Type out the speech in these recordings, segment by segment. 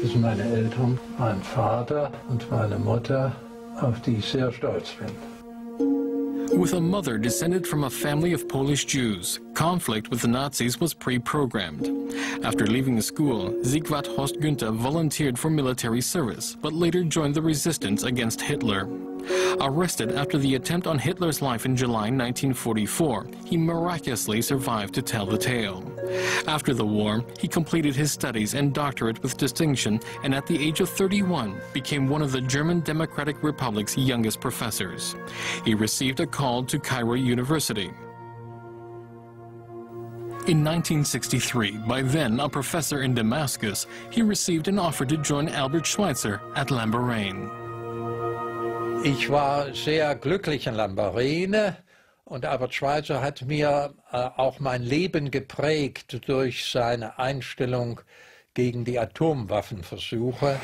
Das sind meine Eltern, mein Vater und meine Mutter, auf die ich sehr stolz bin. With a mother descended from a family of Polish Jews, conflict with the Nazis was pre-programmed. After leaving school, Siegwart-Horst Gunther volunteered for military service, but later joined the resistance against Hitler. Arrested after the attempt on Hitler's life in July 1944, he miraculously survived to tell the tale. After the war, he completed his studies and doctorate with distinction, and at the age of 31, became one of the German Democratic Republic's youngest professors. He received a call to Cairo University. In 1963, by then a professor in Damascus, he received an offer to join Albert Schweitzer at Lambaréné. Ich war sehr glücklich in Lambaréné und Albert Schweitzer hat mir auch mein Leben geprägt durch seine Einstellung gegen die Atomwaffenversuche.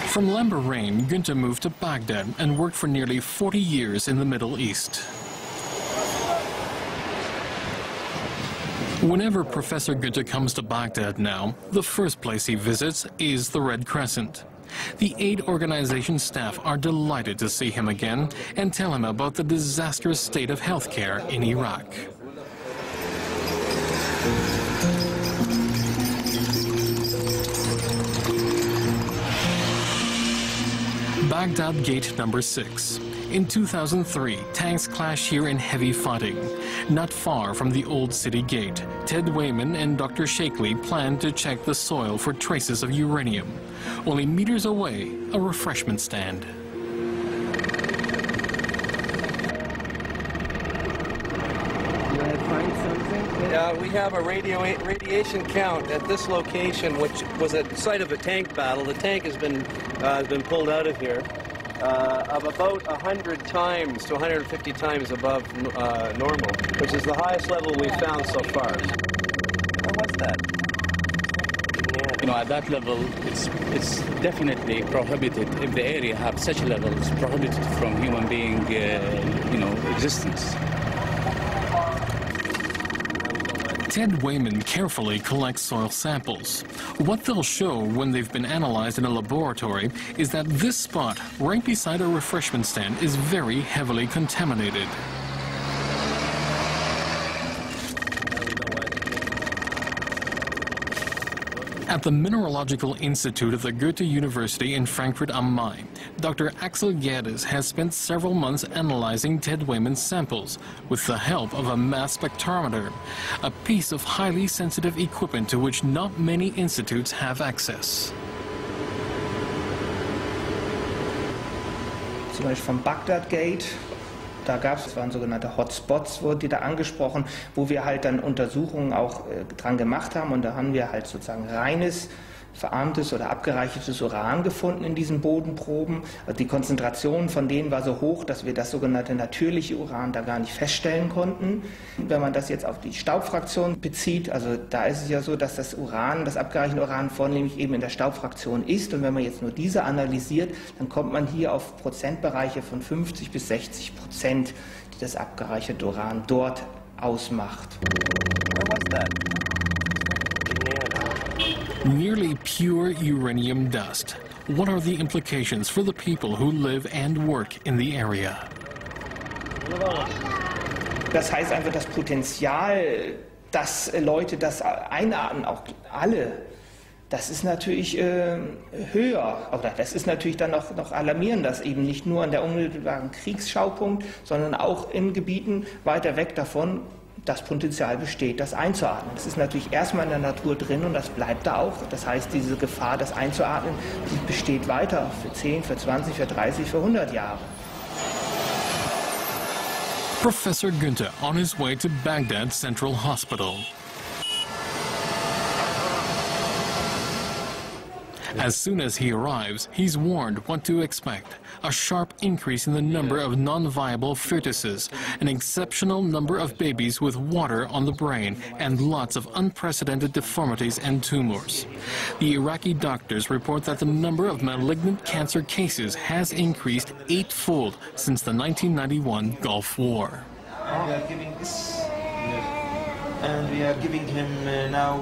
From Lambaréné, Gunther moved to Baghdad and worked for nearly 40 years in the Middle East. Whenever Professor Gunther comes to Baghdad now, the first place he visits is the Red Crescent. The aid organization staff are delighted to see him again and tell him about the disastrous state of healthcare in Iraq. Baghdad Gate number 6. In 2003, tanks clashed here in heavy fighting. Not far from the old city gate, Tedd Weyman and Dr. Shakely planned to check the soil for traces of uranium. Only meters away, a refreshment stand. Yeah, we have a radiation count at this location, which was a site of a tank battle. The tank has been pulled out of here, of about 100 times to 150 times above normal, which is the highest level we've found so far. What was that? You know, at that level, it's definitely prohibited. If the area have such a level, it's prohibited from human being, existence. Tedd Weyman carefully collects soil samples. What they'll show when they've been analyzed in a laboratory is that this spot, right beside a refreshment stand, is very heavily contaminated. At the Mineralogical Institute of the Goethe University in Frankfurt am Main, Dr. Axel Gerdes has spent several months analyzing Tedd Weyman's samples with the help of a mass spectrometer, a piece of highly sensitive equipment to which not many institutes have access. Zum Beispiel vom Baghdad Gate. Da gab es, das waren sogenannte Hotspots, wurden die da angesprochen, wo wir halt dann Untersuchungen auch dran gemacht haben. Und da haben wir halt sozusagen reines, verarmtes oder abgereichertes Uran gefunden in diesen Bodenproben. Also die Konzentration von denen war so hoch, dass wir das sogenannte natürliche Uran da gar nicht feststellen konnten. Wenn man das jetzt auf die Staubfraktion bezieht, also da ist es ja so, dass das Uran, das abgereicherte Uran vornehmlich eben in der Staubfraktion ist. Und wenn man jetzt nur diese analysiert, dann kommt man hier auf Prozentbereiche von 50 bis 60%, die das abgereicherte Uran dort ausmacht. Where was that? Nearly pure uranium dust. What are the implications for the people who live and work in the area? Das heißt einfach, das Potenzial, dass Leute das einatmen, auch alle, das ist natürlich höher. Oder das ist natürlich dann noch alarmierend, dass eben nicht nur an der unmittelbaren Kriegsschaupunkt, sondern auch in Gebieten weiter weg davon das Potenzial besteht, das einzuatmen. Das ist natürlich erstmal in der Natur drin und das bleibt da auch. Das heißt, diese Gefahr, das einzuatmen, die besteht weiter für 10, für 20, für 30, für 100 Jahre. Professor Gunther on his way to Baghdad Central Hospital. As soon as he arrives, he's warned what to expect. A sharp increase in the number of non-viable fetuses, an exceptional number of babies with water on the brain, and lots of unprecedented deformities and tumors. The Iraqi doctors report that the number of malignant cancer cases has increased 8-fold since the 1991 Gulf War. We are giving this, and we are giving him now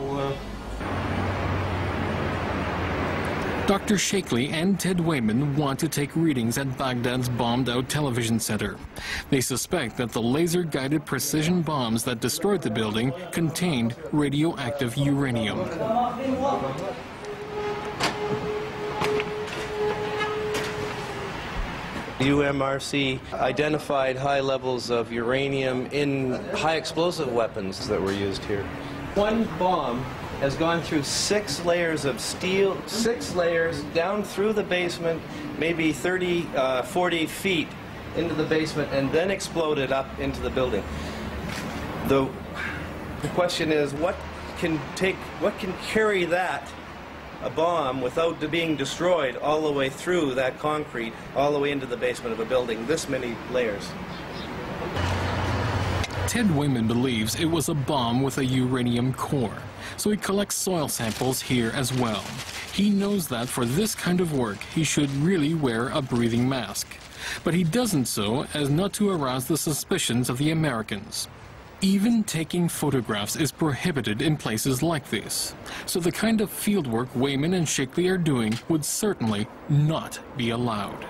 Dr. Shakely and Tedd Weyman want to take readings at Baghdad's bombed-out television center. They suspect that the laser-guided precision bombs that destroyed the building contained radioactive uranium. UMRC identified high levels of uranium in high explosive weapons that were used here. One bomb has gone through 6 layers of steel, 6 layers down through the basement, maybe 30, 40 feet into the basement, and then exploded up into the building. The question is, what can carry that, a bomb, without being destroyed all the way through that concrete, all the way into the basement of a building, this many layers? Tedd Weyman believes it was a bomb with a uranium core, so he collects soil samples here as well. He knows that for this kind of work, he should really wear a breathing mask. But he doesn't so as not to arouse the suspicions of the Americans. Even taking photographs is prohibited in places like this, so the kind of fieldwork Weyman and Shakely are doing would certainly not be allowed.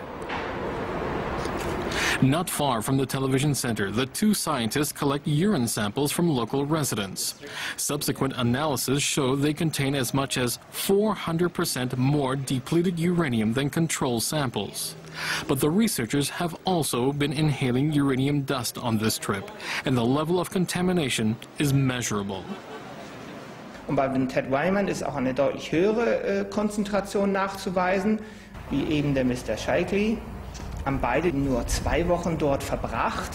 Not far from the television center, the two scientists collect urine samples from local residents. Subsequent analysis show they contain as much as 400% more depleted uranium than control samples. But the researchers have also been inhaling uranium dust on this trip, and the level of contamination is measurable. Und bei dem Tedd Weyman ist auch eine deutlich höhere Konzentration nachzuweisen, wie eben der Mr. Shakely. Haben beide nur 2 Wochen dort verbracht.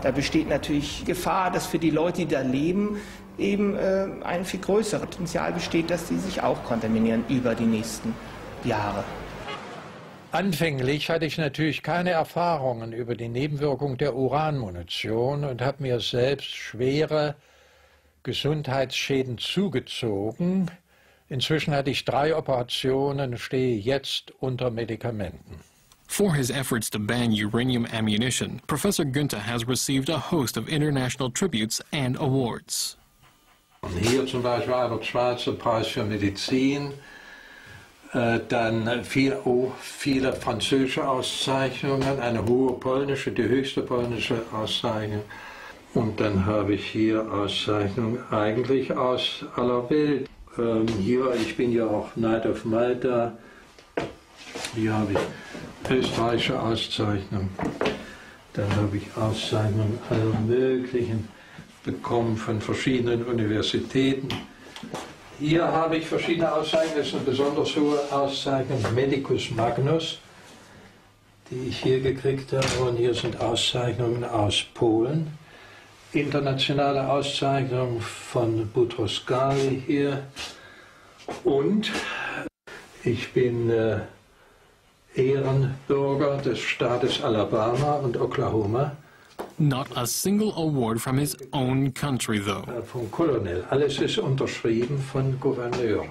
Da besteht natürlich Gefahr, dass für die Leute, die da leben, eben ein viel größeres Potenzial besteht, dass die sich auch kontaminieren über die nächsten Jahre. Anfänglich hatte ich natürlich keine Erfahrungen über die Nebenwirkung der Uranmunition und habe mir selbst schwere Gesundheitsschäden zugezogen. Inzwischen hatte ich 3 Operationen und stehe jetzt unter Medikamenten. For his efforts to ban uranium ammunition, Professor Gunther has received a host of international tributes and awards. Hier zum Beispiel Albert Schweitzer Preis für Medizin, dann viele französische Auszeichnungen, eine hohe polnische, die höchste polnische Auszeichnung. Und dann habe ich hier Auszeichnungen eigentlich aus aller Welt. Hier, ich bin ja auch Knight of Malta. Hier habe ich österreichische Auszeichnung. Dann habe ich Auszeichnungen aller möglichen bekommen von verschiedenen Universitäten. Hier habe ich verschiedene Auszeichnungen. Das ist eine besonders hohe Auszeichnung, Medicus Magnus, die ich hier gekriegt habe. Und hier sind Auszeichnungen aus Polen. Internationale Auszeichnung von Butros Ghali hier. Und ich bin Ehrenbürger des Staates Alabama und Oklahoma. Not a single award from his own country, though. Vom Colonel. Alles ist unterschrieben von Gouverneuren.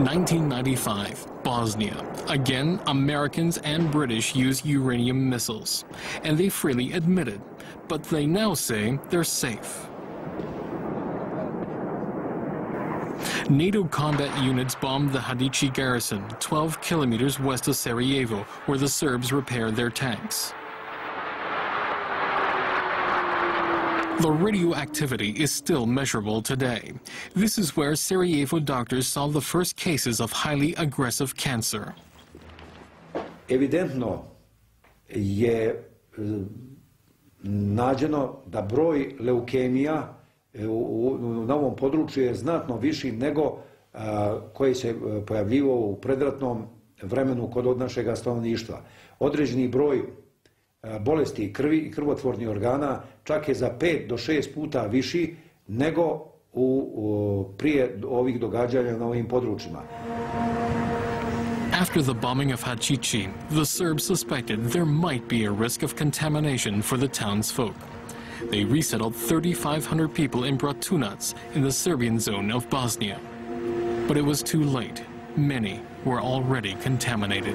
(1995), Bosnia. Again, Americans and British use uranium missiles, and they freely admit it, but they now say they're safe. NATO combat units bombed the Hadici garrison, 12 kilometers west of Sarajevo, where the Serbs repair their tanks. The radioactivity is still measurable today. This is where Sarajevo doctors saw the first cases of highly aggressive cancer. Evidentno je nađeno da broj leukemija na ovom području je znatno viši nego koji se pojavljivao u predratnom vremenu kod našeg stanovništva. Određeni broj bolesti krvi i krvotvornih organa čak je za 5 do 6 puta viši nego prije ovih događanja na ovim područjima. After the bombing of Hadici, the Serbs suspected there might be a risk of contamination for the townsfolk. They resettled 3,500 people in Bratunac in the Serbian zone of Bosnia. But it was too late. Many were already contaminated.